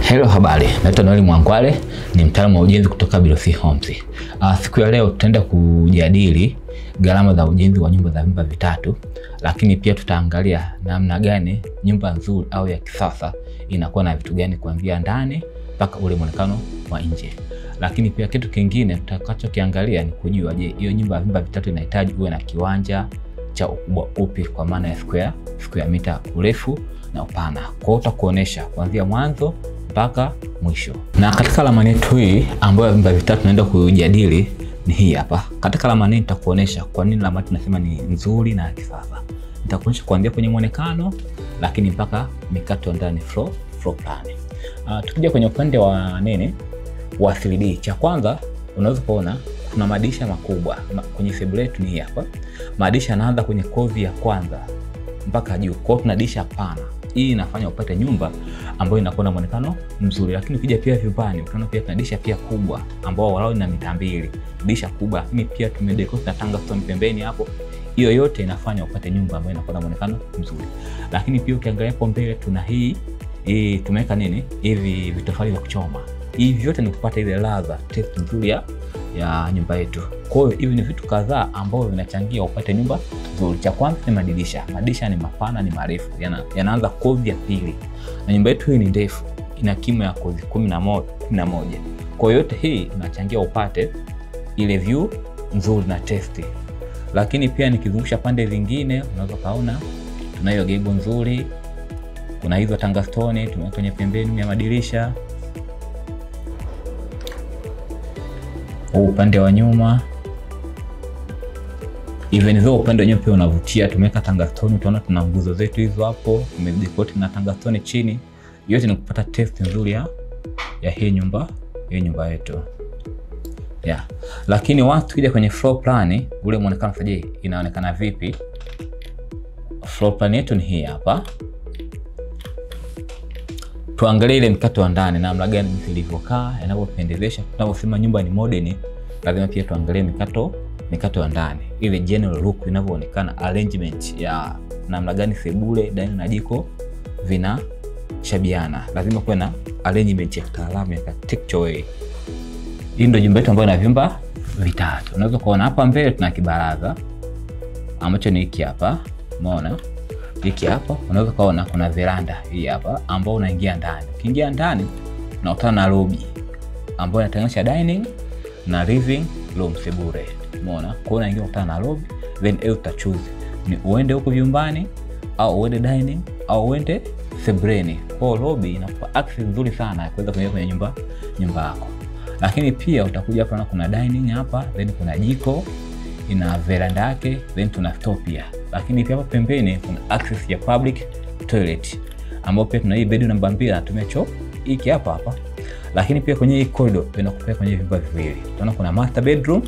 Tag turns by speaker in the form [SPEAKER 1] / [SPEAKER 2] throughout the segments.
[SPEAKER 1] Hello, habari. Naitwa Noel Mwangwale, ni mtaalamu wa ujenzi kutoka BLC Homes. Siku ya leo tutaenda kujadili gharama za ujenzi wa nyumba za vyumba vitatu, lakini pia tutaangalia namna gani nyumba nzuri au ya kisasa inakuwa na vitu gani kuanzia ndani mpaka ule muonekano wa nje. Lakini pia kitu kingine tutakachokiangalia ni kujua, je, hiyo nyumba ya vyumba vitatu inahitaji uwe na kiwanja cha ukubwa upi kwa maana ya square meter urefu na upana. Kwa hiyo tutakuonesha kuanzia mwanzo mpaka mwisho. Na katika ramani yetu hii ambayo vyumba vitatu tunaenda kujadili ni hii hapa. Katika ramani hii nitakuonesha kwa nini ramani tunasema ni nzuri na kisasa. Nitakuonesha kuanzia kwenye muonekano lakini mpaka mikato ndani floor plan. Tukija kwenye upande wa wa 3D, cha kwanza unaweza kuona kuna madirisha makubwa kwenye sebule yetu ni hii hapa. Madirisha yanaanza kwenye kozi ya kwanza mpaka juu. Kwa hiyo tuna dirisha pana. Hii inafanya upate nyumba ambayo inakuwa na muonekano mzuri. Lakini ukija pia vyumbani utaona pia tuna dirisha pia kubwa ambao walau ina mita 2. Dirisha kubwa, lakini pia tumedecorate na tungstone pembeni hapo. Hiyo yote inafanya upate nyumba ambayo inakuwa na muonekano mzuri. Lakini pia ukiangalia hapo mbele tuna hii tumeweka hivi vitofali vya kuchoma. Hivi vyote ni kupata ile ladha taste nzuri ya nyumba yetu. Kwa hiyo hivi ni vitu kadhaa ambavyo vinachangia upate nyumba nzuri. Cha kwanza ni madirisha. Madirisha ni mapana, ni marefu. Yanaanza kozi ya pili. Na nyumba yetu hii ni ndefu. Ina kimo ya kozi 11. Kwa hiyo yote hii inachangia upate ile view nzuri na taste. Lakini pia nikizungusha pande zingine unaweza kaona tunayo gable nzuri. Kuna hizo tungstone tumeweka kwenye pembeni ya madirisha. Upande wa nyuma even though upande wa nyuma pia unavutia, tumeweka tungstone. Utaona tuna nguzo zetu hizo hapo, tumedecorate na tungstone chini. Yote ni kupata taste nzuri ya hii nyumba yetu. Lakini watu kija kwenye floor plan, ule muonekano saje inaonekana vipi? Floor plan yetu ni hii hapa. Tuangalie ile mkato wa ndani na namna gani ilivyokaa, inavyopendezesha. Tunaposema nyumba ni modern, lazima pia tuangalie mikato ya ndani. Ile general look inavyoonekana, arrangement ya namna gani sebule, dining na jiko vinashabiana. Lazima kuwe na arrangement ya kitaalamu ya architecture. Hii ndio nyumba yetu ambayo ina vyumba vitatu. Unaweza kuona hapa mbele tuna kibaraza ambacho ni hiki hapa. Umeona? Hiki hapa unaweza kuona kuna veranda hii hapa ambao unaingia ndani. Ukiingia ndani unakutana na lobby ambayo inatenganisha dining na living room sebule. Umeona? Kwa hiyo unaingia unakutana na lobby, then uta choose ni uende huko vyumbani au uende dining au uende sebuleni. Kwa lobby inakupa access nzuri sana ya kuweza kuingia kwenye nyumba yako. Lakini pia utakuja hapa na kuna dining hapa, then kuna jiko ina veranda yake, then tuna store pia. Lakini pia hapa pembeni kuna access ya public toilet ambapo pia tuna hii bedroom namba 2 na tumecho hiki hapa. Lakini pia kwenye hii corridor inakupeleka kwenye vyumba viwili. Tunaona kuna master bedroom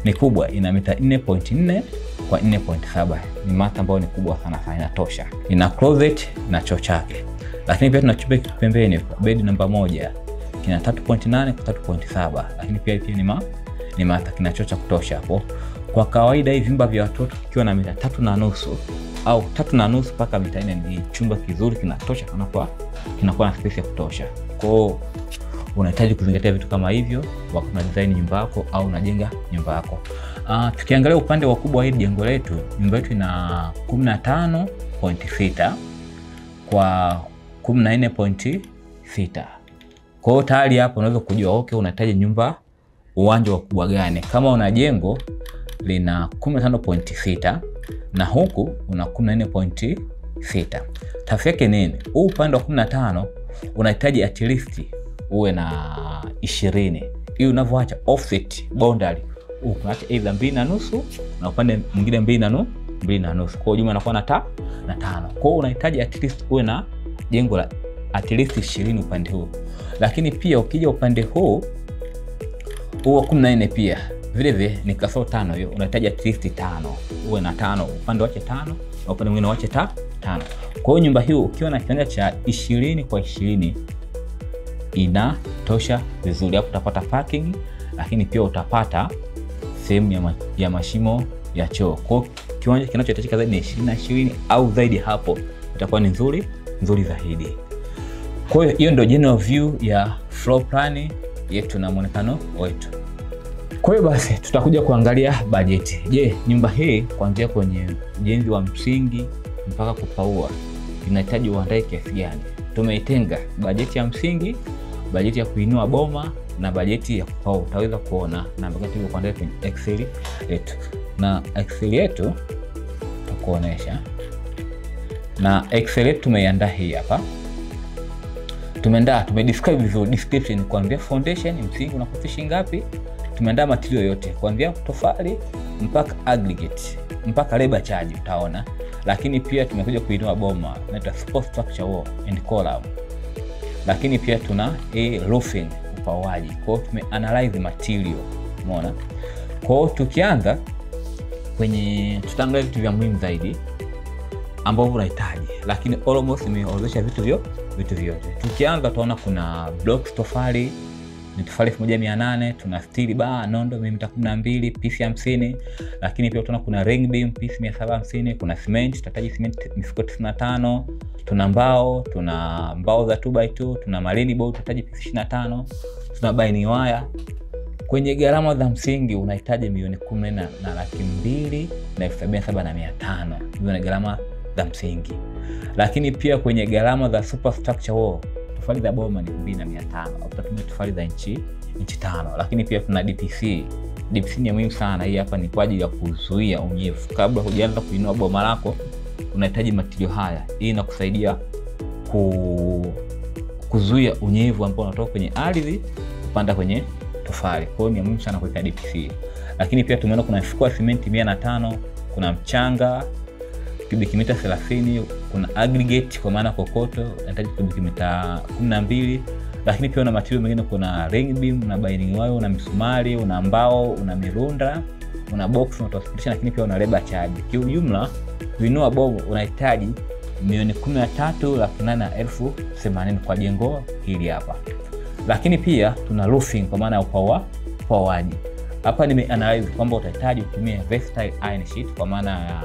[SPEAKER 1] ni kubwa, ina mita 4.4 kwa 4.7. Ni master ambayo ni kubwa sana, inatosha. Ina closet na choo chake. Lakini pia tuna chumba pembeni kwa bed namba 1 kina 3.8 kwa 3.7. Lakini pia ni master kina choo cha kutosha hapo. Kwa kawaida hivi vyumba vya watoto kikiwa na mita 3.5 au 3.5 mpaka mita 4 ni chumba kizuri, kinatosha, kinakuwa na space ya kutosha. Kwa hiyo unahitaji kuzingatia vitu kama hivyo wakati una design nyumba yako au unajenga nyumba yako. Tukiangalia upande wa kubwa hili jengo letu, nyumba yetu ina 15.6 kwa 14.6. Kwa hiyo tayari hapo unaweza kujua unahitaji nyumba uwanja wa kubwa gani. Kama una jengo lina 15.6 na huku una 14.6. Tafsiri yake nini? Huu upande wa 15 unahitaji at least uwe na 20. Hii unavyoacha offset boundary, unaacha either 2.5 na upande mwingine 2.5. Kwa jumla inakuwa na 5. Kwa hiyo unahitaji at least uwe na jengo la at least 20 upande huu. Lakini pia ukija upande huu wa 14 pia vile ni kasoro 5, hiyo unahitaji at least 5. Uwe na 5 upande wache 5 na upande mwingine wache 5. Kwa hiyo nyumba hiyo ukiwa na kiwanja cha 20 kwa 20 inatosha vizuri. Hapo utapata parking, lakini pia utapata sehemu ya mashimo ya choo. Kwa hiyo kiwanja kinachohitajika zaidi ni 20 na 20 au zaidi hapo itakuwa ni nzuri zaidi. Kwa hiyo ndio general view ya floor plan yetu na muonekano wetu. Kwa hiyo basi tutakuja kuangalia bajeti. Je, nyumba hii kuanzia kwenye ujenzi wa msingi mpaka kupaua inahitaji uandae kiasi gani? Tumeitenga bajeti ya msingi, bajeti ya kuinua boma na bajeti ya kupaua. Utaweza kuona na bajeti ya kuandaa kwenye Excel yetu. Na Excel yetu tutakuonesha. Na Excel yetu tumeiandaa hii hapa. Tumedescribe vizuri description kuanzia foundation, msingi unakofishi ngapi. Tumeandaa material yote kuanzia tofali mpaka aggregate, mpaka labor charge utaona. Lakini pia tumekuja kuinua boma, inaitwa support structure wall and column. Lakini pia tuna roofing, upauaji. Kwa hiyo tumeanalyze material, umeona? Kwa hiyo tukianza kwenye tutaangalia vitu vya muhimu zaidi ambavyo unahitaji, lakini almost nimeorodhesha vitu vyote. Tukianza tunaona kuna blocks tofali, ni tofali 1800, tuna steel bar nondo milimita 12 piece 50, lakini pia tunaona kuna ring beam piece 750, kuna cement, tutahitaji cement mifuko 95, tuna mbao za 2x2, tuna marine board tutahitaji piece 25, tuna binding wire. Kwenye gharama za msingi unahitaji $1,277,500. Hizo ni gharama za msingi. Lakini pia kwenye gharama za superstructure wall, tofali za boma ni 2,500 au tutatumia tofali za inchi 5. Lakini pia tuna DPC. DPC ni muhimu sana. Hii hapa ni kwa ajili ya kuzuia unyevu. Kabla hujaanza kuinua boma lako, unahitaji material haya. Hii inakusaidia kuzuia unyevu ambao unatoka kwenye ardhi kupanda kwenye tofali. Kwa hiyo ni muhimu sana kuweka DPC. Lakini pia tumeona kuna mifuko ya simenti 105, kuna mchanga cubic meter 30, kuna aggregate kwa maana kokoto inahitaji cubic meter 12. Lakini pia una material mengine, kuna ring beam, una binding wire, una misumari, una mbao, una mirunda, una box, una transportation, lakini pia una labor charge. Kwa ujumla kuinua bomu unahitaji $13,880,000 kwa jengo hili hapa. Lakini pia tuna roofing kwa maana ya upauaji. Hapa nimeanalyze kwamba utahitaji kutumia versatile iron sheet kwa maana ya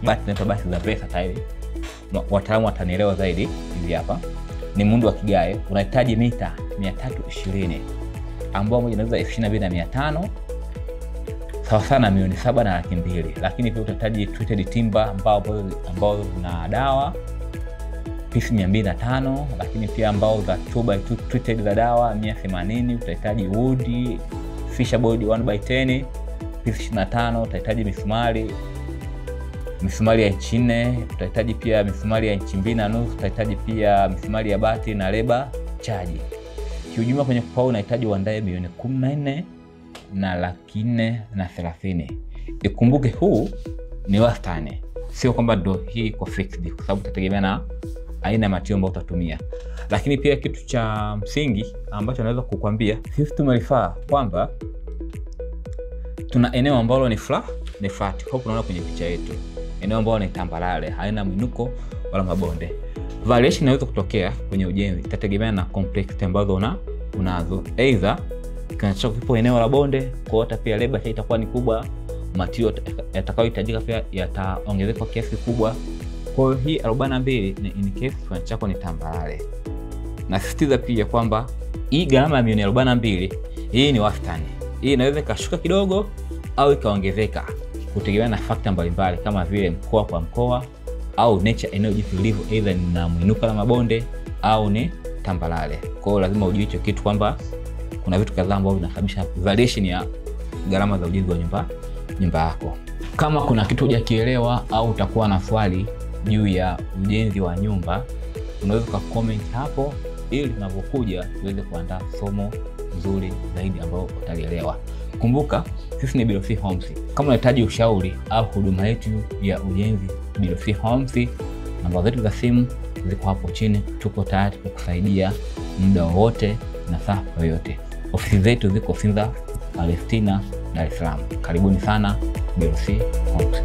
[SPEAKER 1] bati za versatile. Wataalamu watanielewa zaidi. Hivi hapa ni muundo wa kigae, unahitaji mita 320 ambao moja inaweza 22,500 sawa sana $7,200,000. Lakini pia utahitaji treated timber ambao zina dawa piece 205, lakini pia ambao za 2x2 treated za dawa 180. Utahitaji wood fisher board 1x10 piece 25. Utahitaji misumari ya inchi 4, utahitaji pia misumari ya inchi 2.5, utahitaji pia misumari ya bati na labor charge. Kiujumla kwenye kupau unahitaji uandae $14,430,000. Ikumbuke huu ni wastani, sio kwamba ndo hii iko fixed, kwa sababu itategemea na aina ya material ambayo utatumia. Lakini pia kitu cha msingi ambacho naweza kukwambia, sisi tumerifaa kwamba tuna eneo ambalo ni flat. Hapo unaona kwenye picha yetu, eneo ambalo ni tambarare, haina mwinuko wala mabonde. Variation inaweza kutokea kwenye ujenzi, itategemea na complexity ambazo unazo. Either kinachokipo eneo la bonde, kwa hata pia labor charge itakuwa ni kubwa, material yatakayohitajika pia yataongezeka kiasi kubwa. Kwa hiyo hii 42 ni in case kiwanja chako ni tambarare. Nasisitiza pia kwamba hii gharama ya $42,000 hii ni wastani. Hii inaweza kashuka kidogo au ikaongezeka kutegemea na factor mbalimbali kama vile mkoa kwa mkoa au nature eneo jinsi lilivyo, either ni na mwinuko na mabonde au ni tambarare. Kwa hiyo lazima ujue hicho kitu kwamba kuna vitu kadhaa ambavyo vinasababisha variation ya gharama za ujenzi wa nyumba yako. Kama kuna kitu hujakielewa au utakuwa na swali juu ya ujenzi wa nyumba, unaweza comment hapo ili tunapokuja tuweze kuandaa somo nzuri zaidi ambao utalielewa. Kumbuka sisi ni BLC Homes. Kama unahitaji ushauri au huduma yetu ya ujenzi, BLC Homes, namba zetu za simu ziko hapo chini. Tuko tayari kukusaidia muda wote na saa yoyote. Ofisi zetu ziko Sinza, Palestina, Dar es Salaam. Karibuni sana BLC Homes.